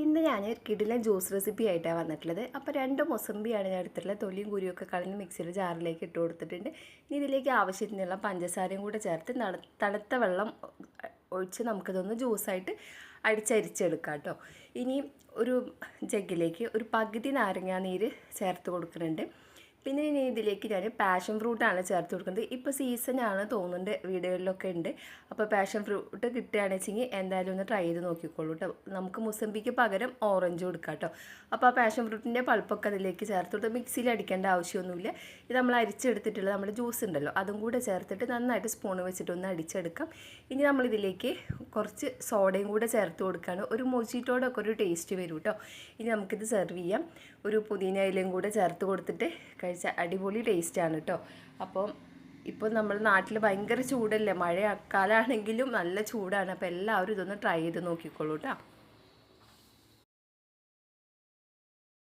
ഇന്ന് ഞാൻ കിടിലൻ ജ്യൂസ് റെസിപ്പി ആയിട്ടാണ് വന്നിട്ടുള്ളത്. അപ്പോൾ 2 മൊസമ്പിയാണ് ഞാൻ എടുത്തിട്ടുള്ളത്. തൊലിയും കുരുവൊക്കെ കളഞ്ഞ് മിക്സിയുടെ ജാറിലേക്ക് ഇട്ട് കൊടുത്തിട്ടുണ്ട്. ഇനി ഇതിലേക്ക് ആവശ്യത്തിനുള്ള പഞ്ചസാരയും കൂടെ ചേർത്ത് തണുത്ത വെള്ളം ഒഴിച്ച് നമുക്കിതൊന്ന് ജ്യൂസായിട്ട് അരിച്ചെടുക്കാം കേട്ടോ. ഇനി ഒരു ജഗ്ഗിലേക്ക് ഒരു പകുതി നാരങ്ങാ നീര് ചേർത്ത് കൊടുക്കുന്നുണ്ട്. പിന്നെ ഇനി ഇതിലേക്ക് ഞാൻ പാഷൻ ഫ്രൂട്ടാണ് ചേർത്ത് കൊടുക്കുന്നത്. ഇപ്പോൾ സീസണാണ് തോന്നുന്നുണ്ട്, വീടുകളിലൊക്കെ ഉണ്ട്. അപ്പോൾ പാഷൻ ഫ്രൂട്ട് കിട്ടുകയാണെന്ന് വെച്ചെങ്കിൽ എന്തായാലും ഒന്ന് ട്രൈ ചെയ്ത് നോക്കിക്കോളൂ കേട്ടോ. നമുക്ക് മുസമ്പിക്ക് പകരം ഓറഞ്ച് കൊടുക്കാം കേട്ടോ. അപ്പോൾ ആ പാഷൻ ഫ്രൂട്ടിൻ്റെ പൾപ്പൊക്കെ അതിലേക്ക് ചേർത്ത് കൊടുത്ത് മിക്സിയിൽ അടിക്കേണ്ട ആവശ്യമൊന്നുമില്ല. ഇത് നമ്മൾ അരിച്ചെടുത്തിട്ടുള്ള നമ്മുടെ ജ്യൂസ് ഉണ്ടല്ലോ, അതും കൂടെ ചേർത്തിട്ട് നന്നായിട്ട് സ്പൂൺ വെച്ചിട്ടൊന്ന് അടിച്ചെടുക്കാം. ഇനി നമ്മളിതിലേക്ക് കുറച്ച് സോഡയും കൂടെ ചേർത്ത് കൊടുക്കുകയാണ്. ഒരു മൊജിറ്റോടെ ഒക്കെ ഒരു ടേസ്റ്റ് വരും കേട്ടോ. ഇനി നമുക്കിത് സെർവ് ചെയ്യാം. ഒരു പുതിന ഇലയും കൂടെ ചേർത്ത് കൊടുത്തിട്ട് കഴിച്ച അടിപൊളി ടേസ്റ്റാണ് കേട്ടോ. അപ്പോൾ ഇപ്പോൾ നമ്മുടെ നാട്ടിൽ ഭയങ്കര ചൂടല്ലേ, മഴക്കാലമാണെങ്കിലും നല്ല ചൂടാണ്. അപ്പോൾ എല്ലാവരും ഇതൊന്ന് ട്രൈ ചെയ്ത് നോക്കിക്കോളൂ കേട്ടോ.